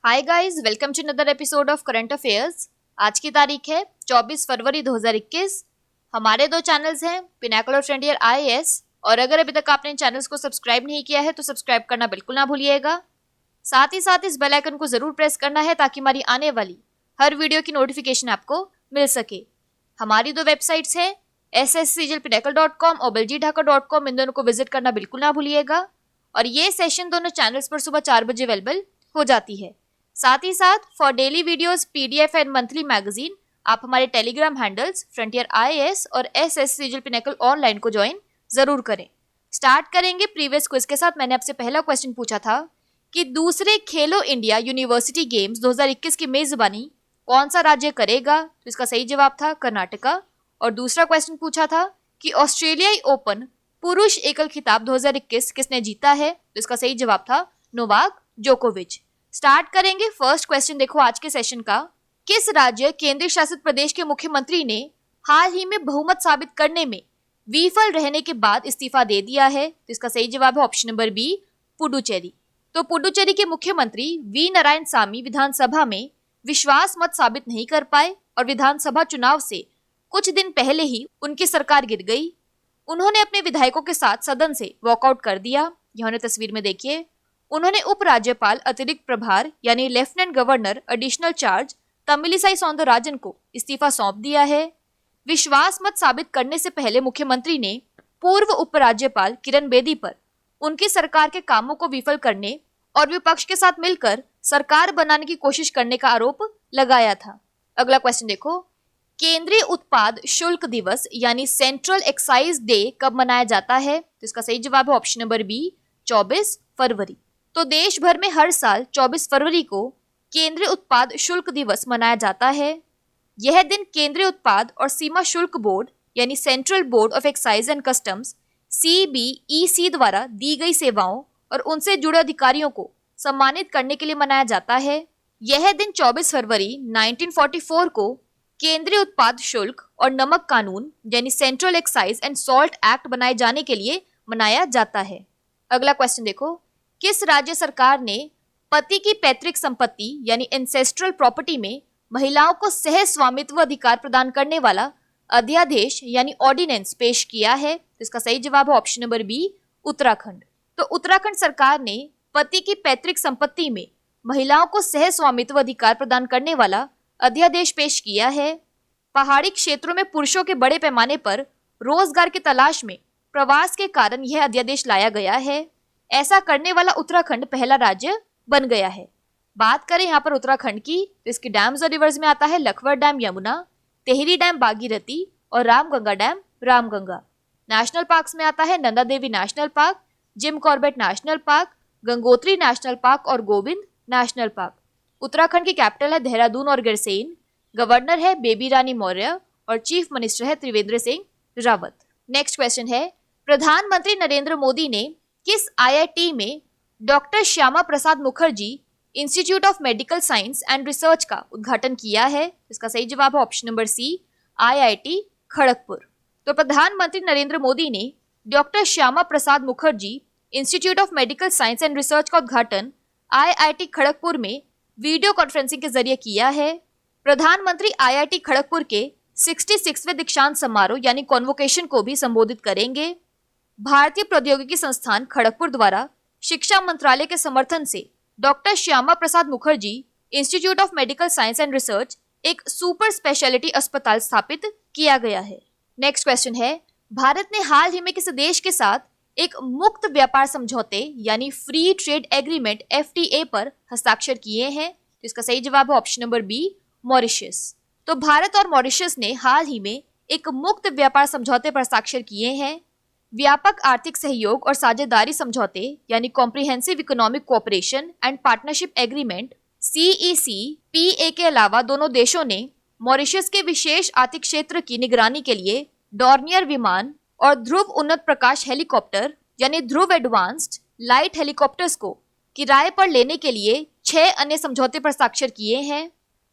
Hi guys, welcome to another episode of current affairs. आज की तारीख है 24 फरवरी 2021। हमारे दो चैनल्स हैं, पिनाकल और फ्रंटियर आईएएस, और अगर अभी तक आपने इन चैनल्स को सब्सक्राइब नहीं किया है तो सब्सक्राइब करना बिल्कुल ना भूलिएगा। साथ ही साथ इस बेल आइकन को जरूर प्रेस करना है ताकि हमारी आने वाली हर वीडियो की नोटिफिकेशन आपको मिल सके। हमारी दो वेबसाइट्स हैं, sscglpinacle.com और beljidhaka.com। इन दोनों को विजिट करना बिल्कुल ना भूलिएगा। और ये सेशन दोनों चैनल्स पर सुबह 4 बजे अवेलेबल हो जाती है। साथ ही साथ for daily videos, PDF and monthly magazine आप हमारे टेलीग्राम हैंडल्स फ्रंटियर आईएएस और एसएससीजीएल पिनाकल ऑनलाइन को ज्वाइन जरूर करें। स्टार्ट करेंगे प्रीवियस क्विज के साथ। मैंने आपसे पहला क्वेश्चन पूछा था कि दूसरे खेलो इंडिया यूनिवर्सिटी गेम्स 2021 की मेजबानी कौन सा राज्य करेगा, तो इसका सही जवाब था कर्नाटका। और दूसरा क्वेश्चन पूछा था कि ऑस्ट्रेलियाई ओपन पुरुष एकल खिताब 2021 किसने जीता है, तो इसका सही जवाब था नोवाक जोकोविच। स्टार्ट करेंगे फर्स्ट क्वेश्चन। देखो आज के सेशन का, किस राज्य केंद्रीय शासित प्रदेश के मुख्यमंत्री ने हाल ही में बहुमत साबित करने में विफल रहने के बाद इस्तीफा दे दिया है, तो इसका सही जवाब है ऑप्शन नंबर बी, पुडुचेरी। तो पुडुचेरी के मुख्यमंत्री वी नारायण सामी विधानसभा में विश्वास मत साबित नहीं कर पाए और विधानसभा चुनाव से कुछ दिन पहले ही उनकी सरकार गिर गई। उन्होंने अपने विधायकों के साथ सदन से वॉकआउट कर दिया। यह तस्वीर में देखिए। उन्होंने उपराज्यपाल अतिरिक्त प्रभार यानी lieutenant governor additional charge Tamilisai Soundararajan को इस्तीफा सौंप दिया है। विश्वास मत साबित करने से पहले मुख्यमंत्री ने पूर्व उपराज्यपाल किरण बेदी पर उनकी सरकार के कामों को विफल करने और विपक्ष के साथ मिलकर सरकार बनाने की कोशिश करने का आरोप लगाया था। अगला क्वेश्चन देखो, केंद्रीय उत्पाद शुल्क दिवस यानी सेंट्रल एक्साइज डे कब मनाया जाता है, तो इसका सही जवाब है ऑप्शन नंबर बी, 24 फरवरी। तो देश भर में हर साल 24 फरवरी को केंद्रीय उत्पाद शुल्क दिवस मनाया जाता है। यह दिन केंद्रीय उत्पाद और सीमा शुल्क बोर्ड यानी central board of excise and customs CBEC द्वारा दी गई सेवाओं और उनसे जुड़े अधिकारियों को सम्मानित करने के लिए मनाया जाता है। यह दिन 24 फरवरी 1944 को केंद्रीय उत्पाद शुल्क और नमक कानून यानी central excise and salt act बनाए जाने के लिए मनाया जाता है। अगला क्वेश्चन देखो, किस राज्य सरकार ने पति की पैतृक संपत्ति यानी एंसेस्ट्रल प्रॉपर्टी में महिलाओं को सह स्वामित्व अधिकार प्रदान करने वाला अध्यादेश यानी ऑर्डिनेंस पेश किया है, तो इसका सही जवाब है ऑप्शन नंबर बी, उत्तराखंड। तो उत्तराखंड सरकार ने पति की पैतृक संपत्ति में महिलाओं को सह स्वामित्व अधिकार प्रदान करने वाला अध्यादेश पेश किया है। पहाड़ी क्षेत्रों में पुरुषों के बड़े पैमाने पर रोजगार की तलाश में प्रवास के कारण यह अध्यादेश लाया गया है। ऐसा करने वाला उत्तराखंड पहला राज्य बन गया है। बात करें यहाँ पर उत्तराखंड की, तो इसके डैम्स और रिवर्स में आता है लखवड़ डैम यमुना, टेहरी डैम भागीरथी और Ramganga dam Ramganga. National parks में आता है Nanda Devi national park, Jim Corbett national park, Gangotri national park और गोविंद नेशनल पार्क। उत्तराखंड की कैपिटल है देहरादून और गिरसेन। गवर्नर है बेबी रानी मौर्य और चीफ मिनिस्टर है त्रिवेंद्र सिंह रावत। नेक्स्ट क्वेश्चन है, प्रधानमंत्री नरेंद्र मोदी ने किस आईआईटी में doctor Shyama Prasad Mukherjee institute of medical science and research का उद्घाटन किया है? इसका सही जवाब है option number C, IIT Kharagpur. तो प्रधानमंत्री नरेंद्र मोदी ने doctor Shyama Prasad Mukherjee institute of medical science and research का उद्घाटन आईआईटी खड़गपुर में वीडियो कॉन्फ्रेंसिंग के जरिए किया है। प्रधानमंत्री आईआईटी खड़गपुर के 66वें दीक्षांत समारोह यानी कॉन्वोकेशन को भी संबोधित करेंगे। भारतीय प्रौद्योगिकी संस्थान खड़गपुर द्वारा शिक्षा मंत्रालय के समर्थन से doctor Shyama Prasad Mukherjee institute of medical science and research एक सुपर स्पेशलिटी अस्पताल स्थापित किया गया है। नेक्स्ट क्वेश्चन है, भारत ने हाल ही में किस देश के साथ एक मुक्त व्यापार समझौते यानी फ्री ट्रेड एग्रीमेंट FTA पर हस्ताक्षर किए हैं? तो इसका सही जवाब है ऑप्शन नंबर बी, मॉरिशस। तो भारत और मॉरिशस ने हाल ही में एक मुक्त व्यापार समझौते पर हस्ताक्षर किए हैं। व्यापक आर्थिक सहयोग और साझेदारी समझौते यानी comprehensive economic cooperation and partnership agreement CECPA के अलावा दोनों देशों ने मॉरिशस के विशेष आर्थिक क्षेत्र की निगरानी के लिए डॉर्नियर विमान और ध्रुव उन्नत प्रकाश हेलीकॉप्टर यानी ध्रुव एडवांस्ड लाइट हेलीकॉप्टर्स को किराए पर लेने के लिए 6 अन्य समझौते पर हस्ताक्षर किए हैं।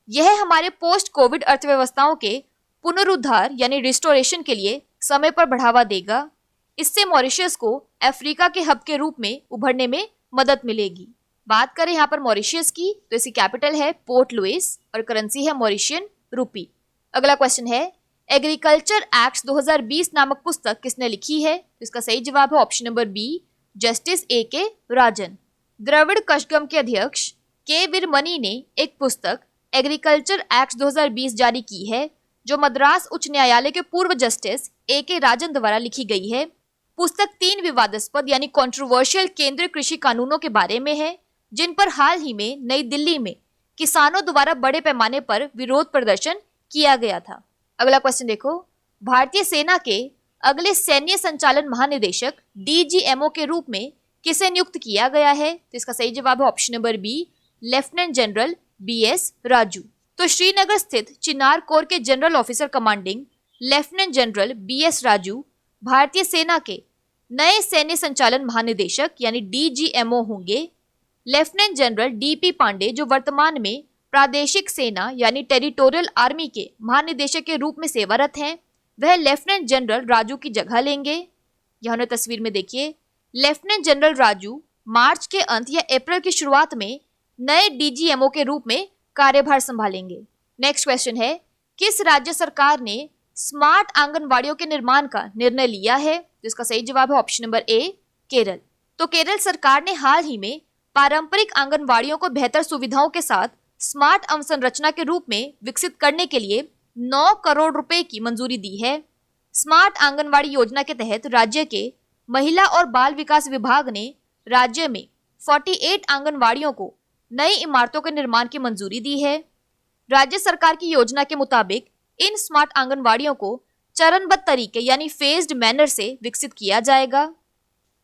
यह हमारे पोस्ट कोविड अर्थव्यवस्थाओं के पुनरुद्धार यानी रिस्टोरेशन के लिए समय पर बढ़ावा देगा। इससे मॉरिशस को अफ्रीका के हब के रूप में उभरने में मदद मिलेगी। बात करें यहाँ पर मॉरिशियस की तो इसकी कैपिटल है पोर्ट लुइस और करेंसी है मॉरिशियन रूपी। अगला क्वेश्चन है एग्रीकल्चर एक्ट 2020 नामक पुस्तक किसने लिखी है? तो इसका सही जवाब है option number B, justice A.K. Rajan. Dravida Kazhagam के अध्यक्ष के वीरमणि ने एक पुस्तक एग्रीकल्चर एक्ट 2020 जारी की है जो मद्रास उच्च न्यायालय के पूर्व जस्टिस A.K. राजन द्वारा लिखी गई है। पुस्तक 3 विवादास्पद यानी कंट्रोवर्शियल केंद्रीय कृषि कानूनों के बारे में है जिन पर हाल ही में नई दिल्ली में किसानों द्वारा बड़े पैमाने पर विरोध प्रदर्शन किया गया था। अगला क्वेश्चन देखो, भारतीय सेना के अगले सैन्य संचालन महानिदेशक DGMO के रूप में किसे नियुक्त किया गया है? तो इसका सही जवाब है option number B, lieutenant general BS Raju. तो श्रीनगर स्थित चिनार कोर के general officer commanding lieutenant general BS Raju भारतीय सेना के नए सैन्य संचालन महानिदेशक यानी DGMO होंगे। लेफ्टिनेंट जनरल DP पांडे जो वर्तमान में प्रादेशिक सेना यानी टेरिटोरियल आर्मी के महानिदेशक के रूप में सेवारत हैं, वह लेफ्टिनेंट जनरल राजू की जगह लेंगे। यहाँ तस्वीर में देखिए, लेफ्टिनेंट जनरल राजू मार्च के अंत या अप्रैल की शुरुआत में नए DGMO के रूप में कार्यभार संभालेंगे। नेक्स्ट क्वेश्चन है, किस राज्य सरकार ने स्मार्ट आंगनवाड़ियों के निर्माण का निर्णय लिया है? तो इसका सही जवाब है ऑप्शन नंबर A, केरल। तो केरल सरकार ने हाल ही में पारंपरिक आंगनवाड़ियों को बेहतर सुविधाओं के साथ स्मार्ट अवसंरचना के रूप में विकसित करने के लिए 9 करोड़ रुपए की मंजूरी दी है। स्मार्ट आंगनवाड़ी योजना के तहत राज्य के महिला और बाल विकास विभाग ने राज्य में 48 आंगनवाड़ियों को नई इमारतों के निर्माण की मंजूरी दी है। राज्य सरकार की योजना के मुताबिक इन स्मार्ट आंगनवाड़ियों को चरणबद्ध तरीके यानी फेज्ड मैनर से विकसित किया जाएगा।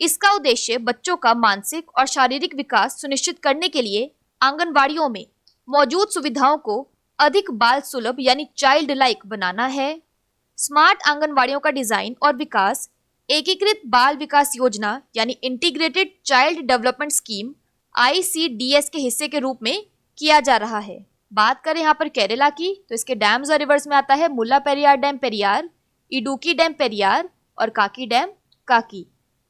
इसका उद्देश्य बच्चों का मानसिक और शारीरिक विकास सुनिश्चित करने के लिए आंगनवाड़ियों में मौजूद सुविधाओं को अधिक बाल सुलभ यानी चाइल्ड लाइक बनाना है। स्मार्ट आंगनवाड़ियों का डिजाइन और विकास एकीकृत बाल विकास योजना यानी integrated child development scheme ICDS के हिस्से के रूप में किया जा रहा है। बात करें यहाँ पर केरला की तो इसके डैम्स और रिवर्स में आता है मुल्ला पेरियार डैम पेरियार, इडुक्की डैम पेरियार और Kakki dam Kakki.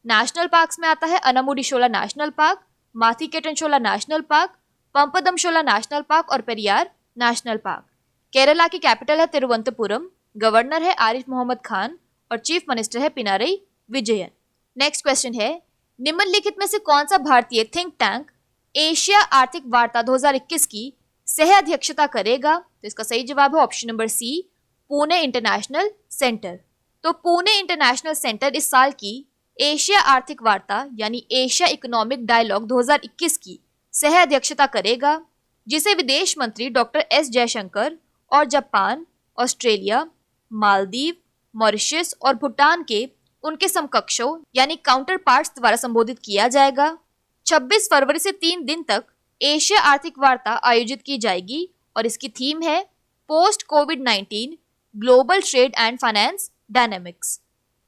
National parks में आता है Anamudishola national park, Mathikettanshola national park, Pampadumshola national park और पेरियार नेशनल पार्क। केरला की कैपिटल है तिरुवनंतपुरम, गवर्नर है आरिफ मोहम्मद खान और चीफ मिनिस्टर है पिनारई विजयन। नेक्स्ट क्वेश्चन है, निम्नलिखित में से कौन सा भारतीय थिंक टैंक एशिया आर्थिक वार्ता 2021 की सह अध्यक्षता करेगा? तो इसका सही जवाब है option number C, Pune international centre. तो पुणे इंटरनेशनल सेंटर इस साल की एशिया आर्थिक वार्ता यानी एशिया इकोनॉमिक डायलॉग 2021 की सह अध्यक्षता करेगा, जिसे विदेश मंत्री डॉक्टर S जयशंकर और जापान, ऑस्ट्रेलिया, मालदीव, मॉरिशस और भूटान के उनके समकक्षों यानी काउंटर पार्ट्स द्वारा संबोधित किया जाएगा। 26 फरवरी से 3 दिन तक एशिया आर्थिक वार्ता आयोजित की जाएगी और इसकी थीम है post covid global trade and finance dynamics.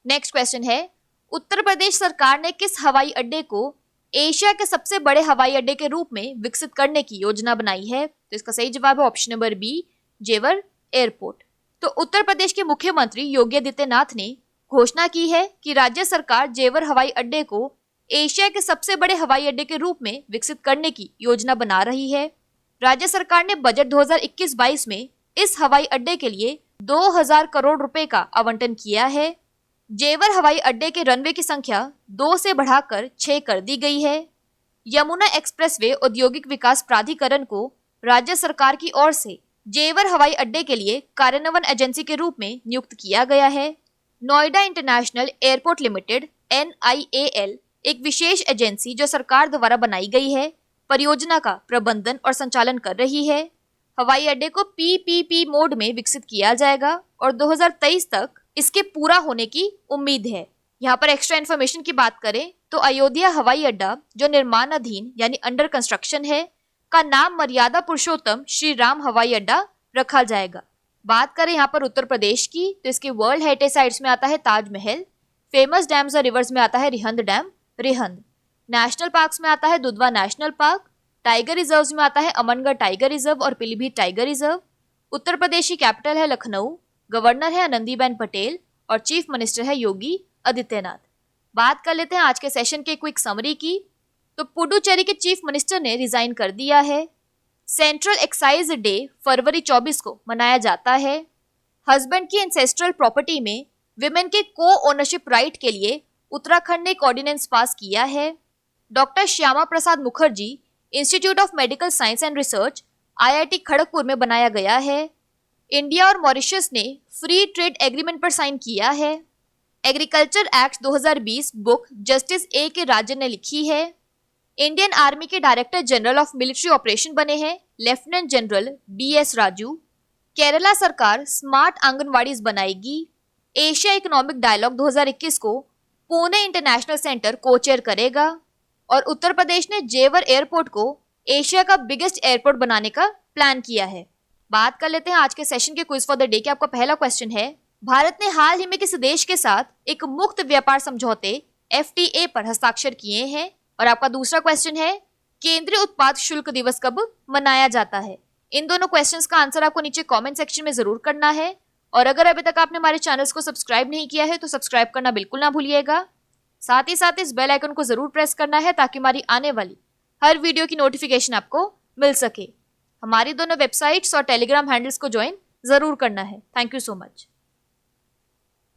Next question है, उत्तर प्रदेश सरकार ने किस हवाई अड्डे को एशिया के सबसे बड़े हवाई अड्डे के रूप में विकसित करने की योजना बनाई है? तो इसका सही जवाब है ऑप्शन नंबर B, जेवर एयरपोर्ट। तो उत्तर प्रदेश के मुख्यमंत्री योगी आदित्यनाथ ने घोषणा की है कि राज्य सरकार जेवर हवाई अड्डे को एशिया के सबसे बड़े हवाई अड्डे के रूप में विकसित करने की योजना बना रही है। राज्य सरकार ने बजट 2021-22 में इस हवाई अड्डे के लिए 2000 करोड़ रुपए का आवंटन किया है। जेवर हवाई अड्डे के रनवे की संख्या 2 से बढ़ाकर 6 कर दी गई है। यमुना एक्सप्रेसवे औद्योगिक विकास प्राधिकरण को राज्य सरकार की ओर से जेवर हवाई अड्डे के लिए कार्यान्वयन एजेंसी के रूप में नियुक्त किया गया है। Noida international airport limited NIAL एक विशेष एजेंसी जो सरकार द्वारा बनाई गई है, परियोजना का प्रबंधन और संचालन कर रही है। हवाई अड्डे को PPP मोड में विकसित किया जाएगा और 2023 तक इसके पूरा होने की उम्मीद है। यहाँ पर एक्स्ट्रा इन्फॉर्मेशन की बात करें तो अयोध्या हवाई अड्डा जो निर्माणाधीन यानी अंडर कंस्ट्रक्शन है का नाम मर्यादा पुरुषोत्तम श्री राम हवाई अड्डा रखा जाएगा। बात करें यहाँ पर उत्तर प्रदेश की तो इसके वर्ल्ड हेरिटेज साइट्स में आता है ताजमहल, फेमस डैम्स और रिवर्स में आता है Rihand dam Rihand, national parks में आता है Dudhwa national park, tiger reserves में आता है अमनगढ़ टाइगर रिजर्व और पीलीभीत टाइगर रिजर्व। उत्तर प्रदेश की कैपिटल है लखनऊ, गवर्नर है आनंदीबेन पटेल और चीफ मिनिस्टर है योगी आदित्यनाथ। बात कर लेते हैं आज के सेशन के क्विक समरी की। तो तो पुडुचेरी के चीफ मिनिस्टर ने रिजाइन कर दिया है। सेंट्रल एक्साइज डे फरवरी 24 को मनाया जाता है। हस्बैंड की एंसेस्ट्रल प्रॉपर्टी में विमेन के को ओनरशिप राइट के लिए उत्तराखंड ने एक ऑर्डिनेंस पास किया है। Doctor Shyama Prasad Mukherjee institute of medical science and research IIT Kharagpur में बनाया गया है। इंडिया और मॉरिशस ने फ्री ट्रेड एग्रीमेंट पर साइन किया है। Agriculture act 2020 book justice A.K. राजन ने लिखी है। इंडियन आर्मी के director general of military operation बने हैं lieutenant general B.S. Raju. Kerala सरकार स्मार्ट आंगनवाड़ीज बनाएगी। एशिया इकोनॉमिक डायलॉग 2021 को पुणे इंटरनेशनल सेंटर कोचेयर करेगा। और उत्तर प्रदेश ने जेवर एयरपोर्ट को एशिया का बिगेस्ट एयरपोर्ट बनाने का प्लान किया है। बात कर लेते हैं आज के सेशन के क्विज फॉर द डे के। आपका पहला क्वेश्चन है, भारत ने हाल ही में किस देश के साथ एक मुक्त व्यापार समझौते FTA पर हस्ताक्षर किए हैं? और आपका दूसरा क्वेश्चन है, केंद्रीय उत्पाद शुल्क दिवस कब मनाया जाता है? इन दोनों क्वेश्चंस का आंसर आपको नीचे कमेंट सेक्शन में जरूर करना है। और अगर अभी तक आपने हमारे चैनल्स को सब्सक्राइब नहीं किया है तो सब्सक्राइब करना बिल्कुल ना भूलिएगा। साथ ही साथ इस बेल आइकन को जरूर प्रेस करना है ताकि हमारी आने वाली हर वीडियो की नोटिफिकेशन आपको मिल सके। हमारी दोनों वेबसाइट्स और टेलीग्राम हैंडल्स को ज्वाइन जरूर करना है। Thank you so much.